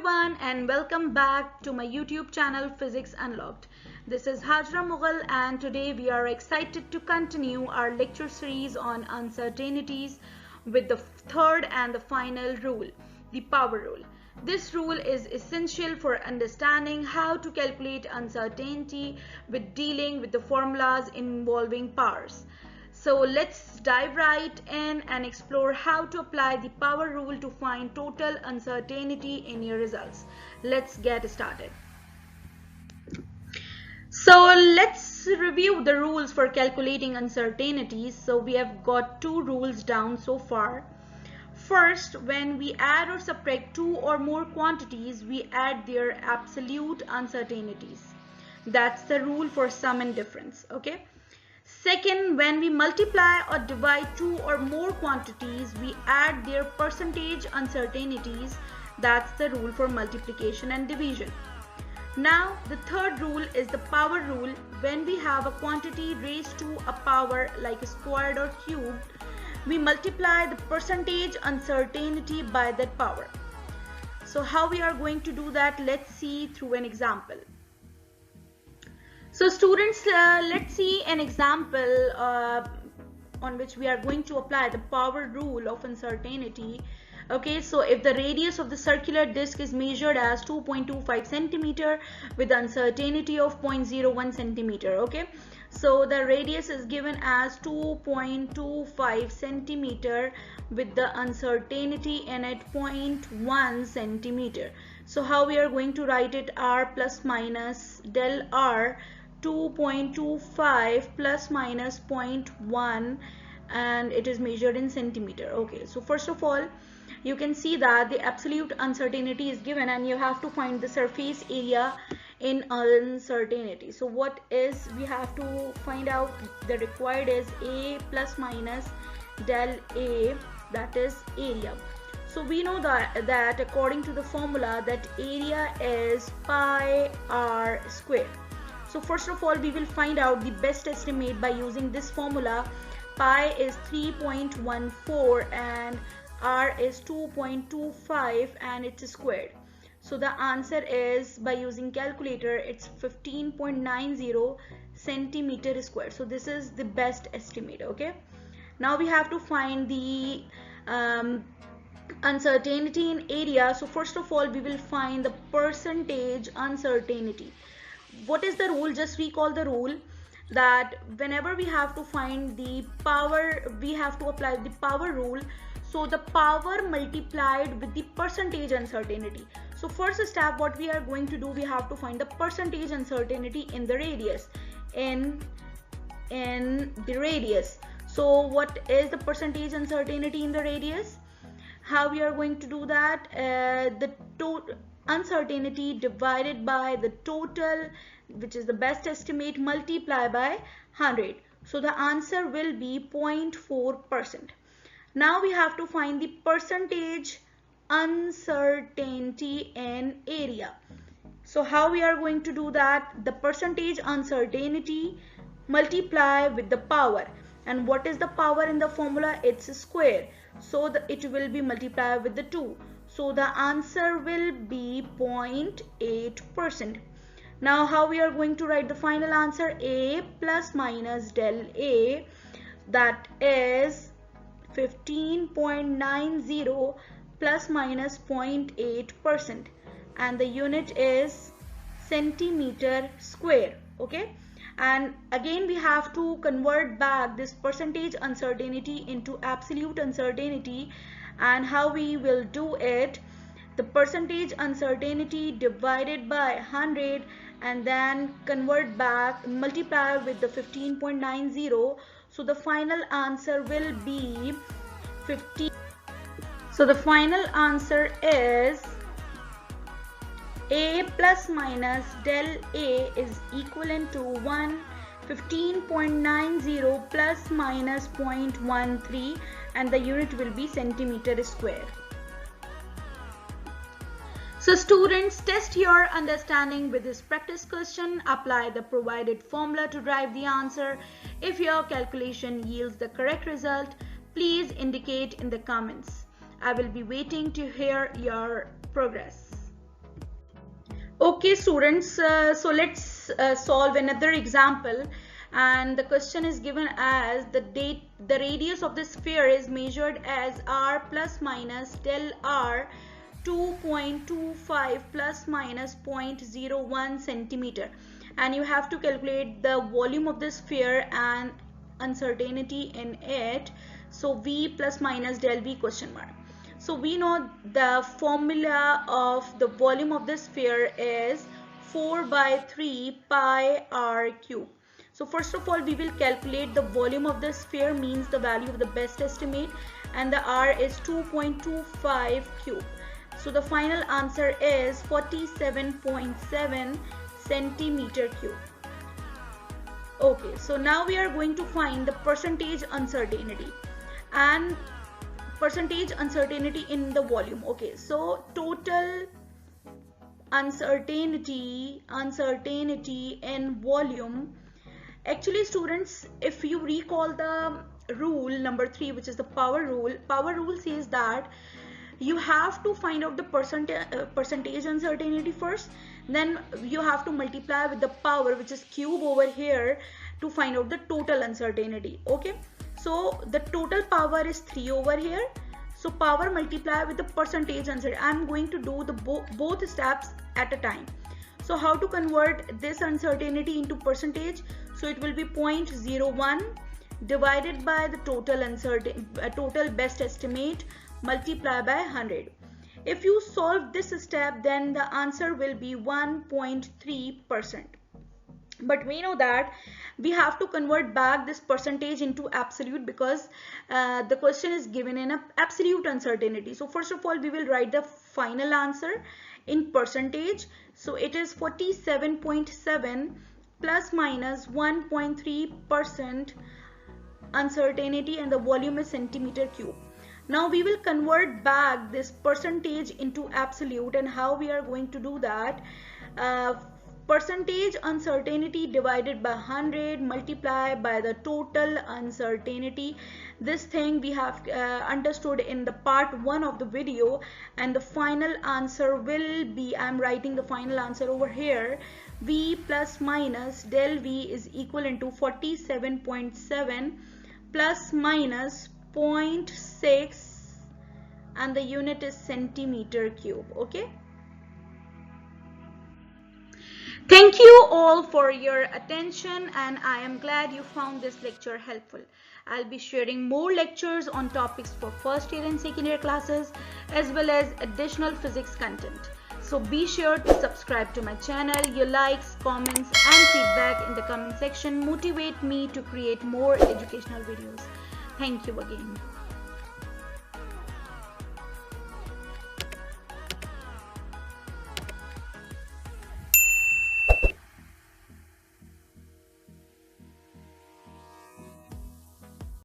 everyone and welcome back to my YouTube channel Physics Unlocked. This is Hajra Mughal and today we are excited to continue our lecture series on uncertainties with the third and the final rule, the power rule. This rule is essential for understanding how to calculate uncertainty with dealing with the formulas involving powers. So let's dive right in and explore how to apply the power rule to find total uncertainty in your results. Let's get started. So let's review the rules for calculating uncertainties. So we have got two rules down so far. First, when we add or subtract two or more quantities, we add their absolute uncertainties. That's the rule for sum and difference, okay? Second, when we multiply or divide two or more quantities, we add their percentage uncertainties. That's the rule for multiplication and division. Now, the third rule is the power rule. When we have a quantity raised to a power like squared or cubed, we multiply the percentage uncertainty by that power. So how we are going to do that? Let's see through an example. So students, let's see an example on which we are going to apply the power rule of uncertainty. Okay, so if the radius of the circular disc is measured as 2.25 centimeter with uncertainty of 0.01 centimeter, okay, so the radius is given as 2.25 centimeter with the uncertainty in it 0.1 centimeter. So how we are going to write it? R plus minus del R, 2.25 plus minus 0.1, and it is measured in centimeter. Okay, so first of all, you can see that the absolute uncertainty is given and you have to find the surface area in uncertainty. So what is, we have to find out, the required is A plus minus del A, that is area. So we know that according to the formula that area is pi r square. So first of all, we will find out the best estimate by using this formula. Pi is 3.14 and r is 2.25 and it's squared. So the answer is, by using calculator, it's 15.90 centimeter squared. So this is the best estimate. Okay, now we have to find the uncertainty in area. So first of all, we will find the percentage uncertainty. What is the rule? Just recall the rule that whenever we have to find the power, we have to apply the power rule. So the power multiplied with the percentage uncertainty. So first step, what we are going to do, we have to find the percentage uncertainty in the radius. In the radius. So what is the percentage uncertainty in the radius? How we are going to do that? The total uncertainty divided by the total, which is the best estimate, multiply by 100. So the answer will be 0.4%. Now we have to find the percentage uncertainty in area. So how we are going to do that? The percentage uncertainty multiply with the power. And what is the power in the formula? It's a square. So it will be multiplied with the 2. So the answer will be 0.8%. Now how we are going to write the final answer? A plus minus del A, that is 15.90 plus minus 0.8%, and the unit is centimeter square. Okay, and again we have to convert back this percentage uncertainty into absolute uncertainty. And how we will do it? The percentage uncertainty divided by 100 and then convert back, multiply with the 15.90. So the final answer will be 50. So the final answer is A plus minus del A is equivalent to 15.90 plus minus 0.13, and the unit will be centimeter square. So students, test your understanding with this practice question. Apply the provided formula to derive the answer. If your calculation yields the correct result, please indicate in the comments. I will be waiting to hear your progress. Okay, students, so let's solve another example. And the question is given as the radius of the sphere is measured as r plus minus del r 2.25 plus minus 0.01 centimeter, and you have to calculate the volume of the sphere and uncertainty in it. So v plus minus del v question mark. So we know the formula of the volume of the sphere is 4 by 3 pi r cube. So first of all, we will calculate the volume of the sphere, means the value of the best estimate, and the r is 2.25 cube. So the final answer is 47.7 centimeter cube. Okay, so now we are going to find the percentage uncertainty and percentage uncertainty in the volume. Okay, so total uncertainty in volume. Actually, students, if you recall the rule number 3, which is the power rule says that you have to find out the percentage uncertainty first, then you have to multiply with the power, which is cube over here, to find out the total uncertainty. Okay, so the total power is 3 over here, so power multiply with the percentage uncertainty. I'm going to do the both steps at a time. So how to convert this uncertainty into percentage? So it will be 0.01 divided by the total best estimate multiplied by 100. If you solve this step, then the answer will be 1.3%. But we know that we have to convert back this percentage into absolute, because the question is given in an absolute uncertainty. So first of all, we will write the final answer in percentage. So it is 47.7 plus minus 1.3% uncertainty, and the volume is centimeter cube. Now we will convert back this percentage into absolute, and how we are going to do that? Percentage uncertainty divided by 100 multiplied by the total uncertainty. This thing we have understood in the part 1 of the video, and the final answer will be, I'm writing the final answer over here, v plus minus del v is equal into 47.7 plus minus 0.6, and the unit is centimeter cube. Okay, thank you all for your attention, and I am glad you found this lecture helpful. I'll be sharing more lectures on topics for first year and second year classes, as well as additional physics content. So be sure to subscribe to my channel. Your likes, comments and feedback in the comment section motivate me to create more educational videos. Thank you again.